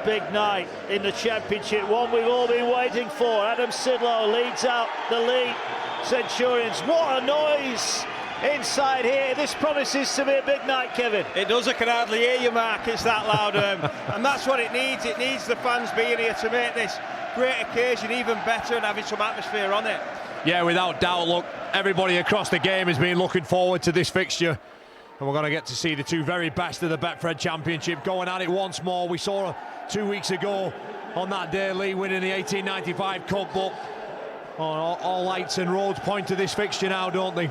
big night in the Championship, one we've all been waiting for. Adam Sidlow leads out the Leigh Centurions. What a noise inside here. This promises to be a big night, Kevin. It does. I can hardly hear you, Mark. It's that loud. And that's what it needs. It needs the fans being here to make this great occasion even better and having some atmosphere on it. Yeah, without doubt. Look, everybody across the game has been looking forward to this fixture. And we're going to get to see the two very best of the Betfred Championship going at it once more. We saw 2 weeks ago on that day Leigh winning the 1895 Cup, but all lights and roads point to this fixture now, don't they?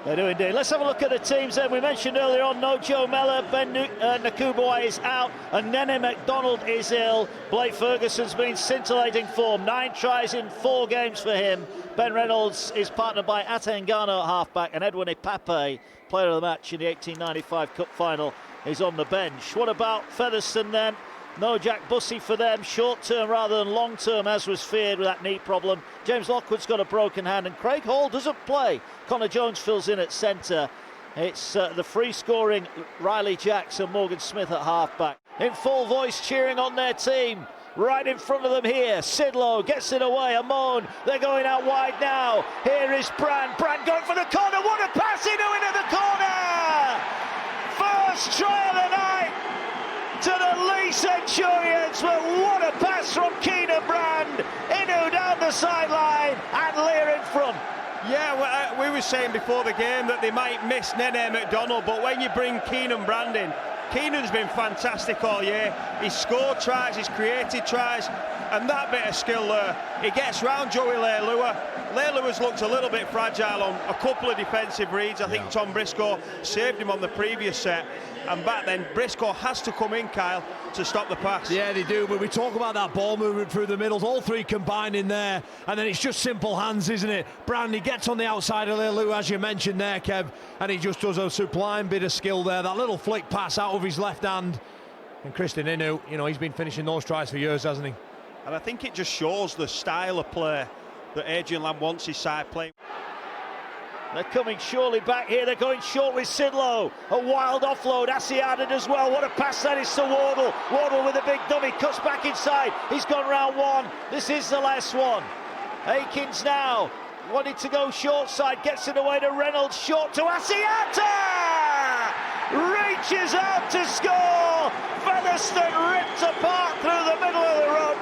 They do indeed. Let's have a look at the teams then. We mentioned earlier on, no Joe Mellor, Ben Nakubawai is out, and Nene McDonald is ill. Blake Ferguson's been scintillating form, 9 tries in 4 games for him. Ben Reynolds is partnered by Atengano at halfback, and Edwin Ipape, player of the match in the 1895 Cup final, is on the bench. What about Featherstone then? No Jack Bussey for them, short-term rather than long-term, as was feared with that knee problem. James Lockwood's got a broken hand, and Craig Hall doesn't play. Connor Jones fills in at centre. It's the free-scoring Riley Jackson, Morgan Smith at halfback. In full voice cheering on their team. Right in front of them here, Sidlow gets it away, Amon, they're going out wide now. Here is Brand going for the corner, what a pass, Inu into the corner! First try of the night to the Leigh Centurions, but what a pass from Keenan Brand. Inu down the sideline and Lear in front. Yeah, we were saying before the game that they might miss Nene McDonald, but when you bring Keenan Brand in, Keenan's been fantastic all year. He's scored tries, he's created tries, and that bit of skill there. He gets round Joey Leilua. Leilua's looked a little bit fragile on a couple of defensive reads. I think Tom Briscoe saved him on the previous set. And back then, Briscoe has to come in, Kyle, to stop the pass. Yeah, they do, but we talk about that ball movement through the middles, all three combined in there, and then it's just simple hands, isn't it? Brandy gets on the outside of Leilu, as you mentioned there, Kev, and he just does a sublime bit of skill there, that little flick pass out of his left hand. And Christian Inu, you know, he's been finishing those tries for years, hasn't he? And I think it just shows the style of play that Adrian Lamb wants his side playing. They're coming surely back here. They're going short with Sidlow. A wild offload. Asiata as well. What a pass that is to Wardle. Wardle with a big dummy. Cuts back inside. He's gone round one. This is the last one. Akins now wanting to go short side. Gets it away to Reynolds. Short to Asiata. Reaches out to score. Featherstone ripped apart through the middle of the ruck.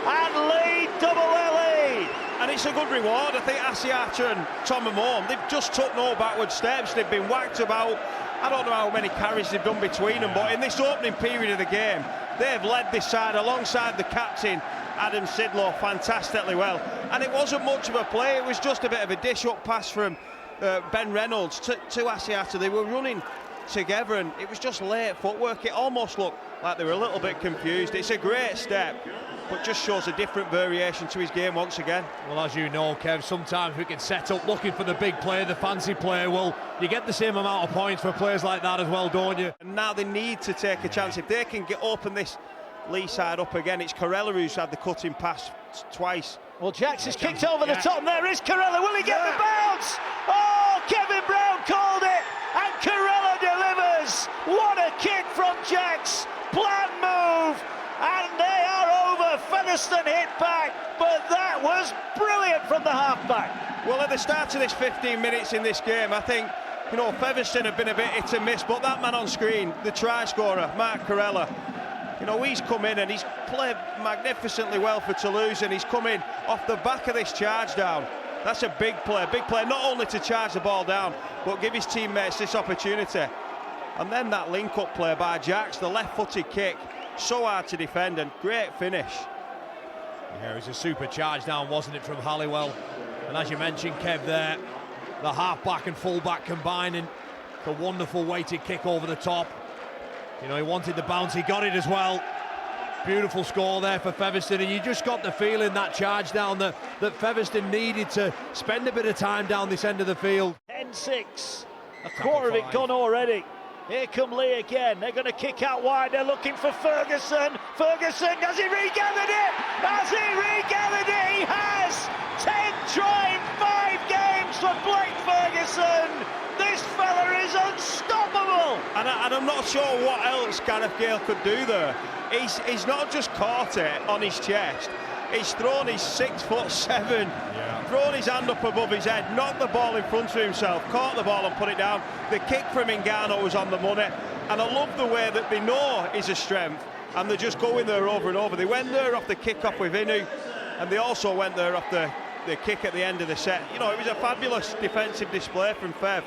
And Leigh double LE. And it's a good reward. I think Asiata and Tom Amon, they've just took no backward steps. They've been whacked about. I don't know how many carries they've done between them, but in this opening period of the game, they've led this side alongside the captain, Adam Sidlow, fantastically well. And it wasn't much of a play. It was just a bit of a dish-up pass from Ben Reynolds to Asiata. They were running together, and it was just late footwork. It almost looked like they were a little bit confused. It's a great step, but just shows a different variation to his game once again. Well, as you know, Kev, sometimes we can set up looking for the big play, the fancy play. Well, you get the same amount of points for players like that as well, don't you? And now they need to take a chance. If they can open this Leigh side up again, it's Corella who's had the cutting pass twice. Well, Jackson's kicked over the top, and there is Corella. Will he get the bounce? Oh, Kevin Brown called it, and Corella delivers. What a kick from Jacks. Planned move, and they are over. Featherstone hit back, but that was brilliant from the halfback. Well, at the start of this 15 minutes in this game, I think, you know, Featherstone have been a bit hit and miss, but that man on screen, the try scorer, Mark Corella, you know, he's come in and he's played magnificently well for Toulouse, and he's come in off the back of this charge down. That's a big play, not only to charge the ball down, but give his teammates this opportunity. And then that link-up play by Jacks, the left-footed kick, so hard to defend, and great finish. Yeah, it was a super charge down, wasn't it, from Halliwell? And as you mentioned, Kev, there, the half-back and full-back combining, the wonderful weighted kick over the top. You know, he wanted the bounce, he got it as well. Beautiful score there for Featherstone, and you just got the feeling that charge down that Featherstone needed to spend a bit of time down this end of the field. 10-6, a quarter of it gone already. Here come Leigh again. They're going to kick out wide. They're looking for Ferguson. Ferguson, has he regathered it? Has he regathered it? He has! 10 trying 5 games for Blake Ferguson. This fella is unstoppable. And I'm not sure what else Gareth Gale could do there. He's not just caught it on his chest, he's thrown his 6'7", thrown his hand up above his head, knocked the ball in front of himself, caught the ball and put it down. The kick from Ngannou was on the money, and I love the way that they know is a strength, and they're just going there over and over. They went there off the kick-off with Inu, and they also went there off the kick at the end of the set. You know, it was a fabulous defensive display from Fev,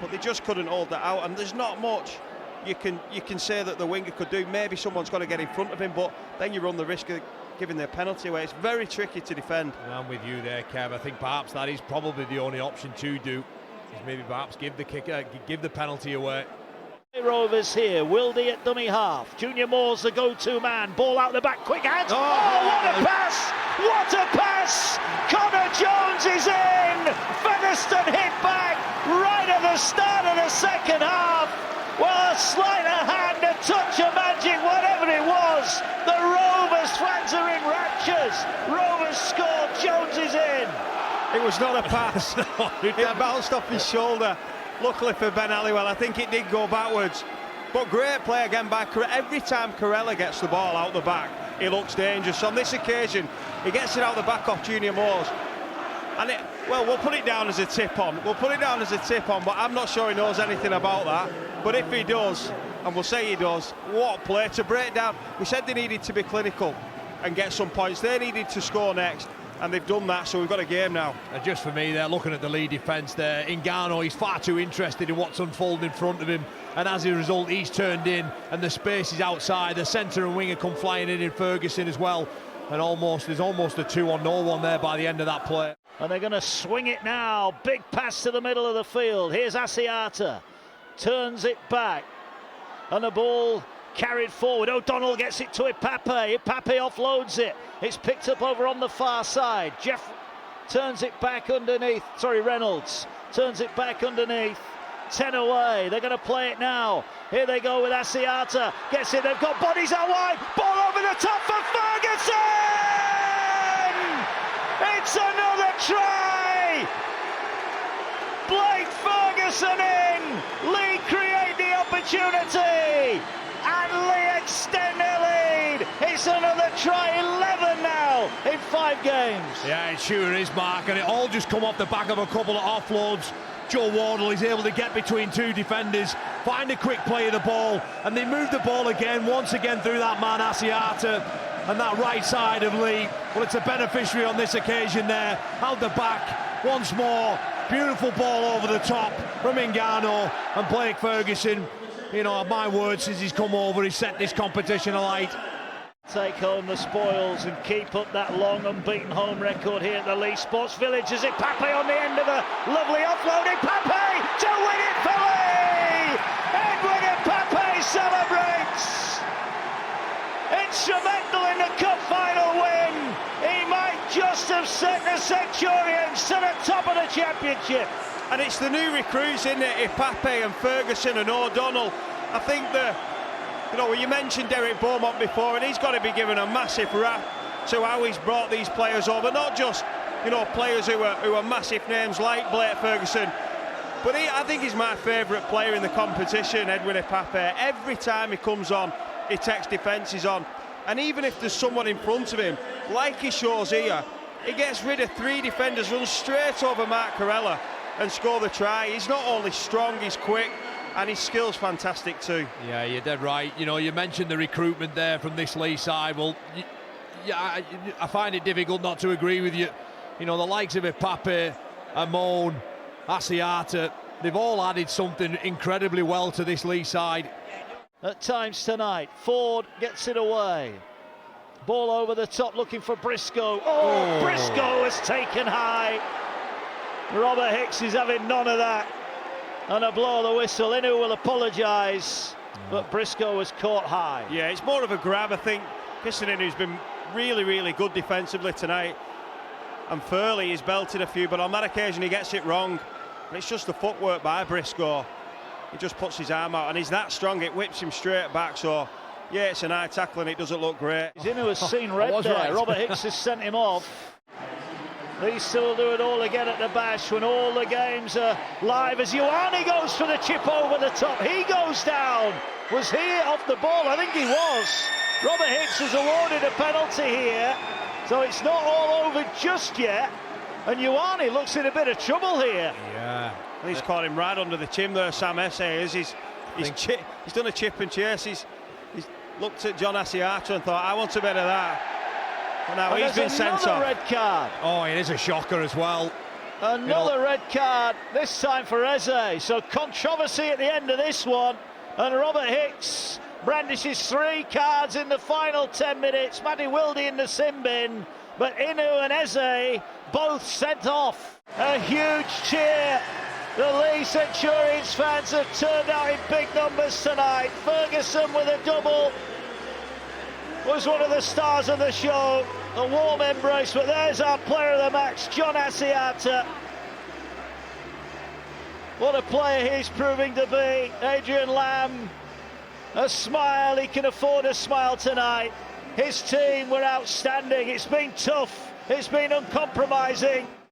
but they just couldn't hold that out, and there's not much you can say that the winger could do. Maybe someone's got to get in front of him, but then you run the risk of giving their penalty away. It's very tricky to defend. I'm with you there, Kev. I think perhaps that is probably the only option to do, is maybe perhaps give the penalty away. Rovers here, Wildy at dummy half. Junior Moore's the go-to man. Ball out the back, quick hands. Oh, what a pass! What a pass! Connor Jones is in. Featherstone hit back right at the start of the second half. Well, a sleight of hand, a touch of magic, whatever it was. The Rovers fans are in raptures. Rovers scored. Jones is in. It was not a pass. It bounced off his shoulder. Luckily for Ben Halliwell, I think it did go backwards. But great play again by Corella. Every time Corella gets the ball out the back, he looks dangerous. On this occasion, he gets it out the back off Junior Moores. And well, we'll put it down as a tip-on. But I'm not sure he knows anything about that. But if he does, and we'll say he does, what a play to break down. We said they needed to be clinical and get some points. They needed to score next, and they've done that, so we've got a game now. And just for me, they're looking at the Leigh defence there. Ngannou, he's far too interested in what's unfolding in front of him, and as a result, he's turned in, and the space is outside. The centre and winger come flying in Ferguson as well, and there's almost a 2-on-0-1 there by the end of that play. And they're going to swing it now. Big pass to the middle of the field. Here's Asiata. Turns it back. And the ball carried forward. O'Donnell gets it to Ipape. Ipape offloads it. It's picked up over on the far side. Jeff turns it back underneath. Reynolds turns it back underneath. 10 away. They're going to play it now. Here they go with Asiata. Gets it. They've got bodies out wide. Ball over the top for Ferguson! It's another try! Blake Ferguson in! Leigh create the opportunity! And Leigh extend their lead! It's another try, 11 now in 5 games. Yeah, it sure is, Mark, and it all just come off the back of a couple of offloads. Joe Wardle is able to get between two defenders, find a quick play of the ball, and they move the ball again, once again through that man, Asiata, and that right side of Leigh. Well, it's a beneficiary on this occasion there, out the back, once more, beautiful ball over the top from Ngannou, and Blake Ferguson, you know, my word, since he's come over, he's set this competition alight. Take home the spoils and keep up that long unbeaten home record here at the Leigh Sports Village. As Ipape on the end of a lovely offload. Ipape to win it for Leigh! Edwin Ipape celebrates! Instrumental in the cup final win. He might just have sent the Centurions to the top of the championship. And it's the new recruits, isn't it? Ipape and Ferguson and O'Donnell. I think you mentioned Derek Beaumont before, and he's got to be given a massive rap to how he's brought these players over. Not just, players who are massive names like Blake Ferguson, but I think he's my favourite player in the competition, Edwin Ipape. Every time he comes on, he takes defences on. And even if there's someone in front of him, like he shows here, he gets rid of 3 defenders, runs straight over Mark Corella and score the try. He's not only strong, he's quick, and his skill's fantastic too. Yeah, you're dead right. You mentioned the recruitment there from this Leigh side. Well, I find it difficult not to agree with you. The likes of Ipape, Amon, Asiata, they've all added something incredibly well to this Leigh side. At times tonight, Ford gets it away. Ball over the top looking for Briscoe. Oh, Briscoe has taken high. Robert Hicks is having none of that. And a blow of the whistle. Inu will apologise, but Briscoe was caught high. Yeah, it's more of a grab, I think. Piston Inu's been really, really good defensively tonight. And Furley, he's belted a few, but on that occasion he gets it wrong. And it's just the footwork by Briscoe. He just puts his arm out, and he's that strong, it whips him straight back. So, yeah, it's an high tackle, and it doesn't look great. Inu has seen red there. Right. Robert Hicks has sent him off. These two will do it all again at the Bash when all the games are live. As Ioane goes for the chip over the top, he goes down. Was he off the ball? I think he was. Robert Hicks has awarded a penalty here, so it's not all over just yet. And Ioane looks in a bit of trouble here. Yeah. He's caught him right under the chin there, Sam Essays. He's done a chip and chase. He's looked at John Asiata and thought, I want a bit of that. But now he's been sent off. Another red card. Oh, it is a shocker as well. Another red card, this time for Eze. So controversy at the end of this one. And Robert Hicks brandishes 3 cards in the final 10 minutes. Matty Wilde in the sin bin. But Inu and Eze both sent off. A huge cheer. The Leigh Centurions fans have turned out in big numbers tonight. Ferguson with a double was one of the stars of the show. A warm embrace, but there's our player of the match, John Asiata. What a player he's proving to be. Adrian Lamb, a smile, he can afford a smile tonight. His team were outstanding. It's been tough, it's been uncompromising.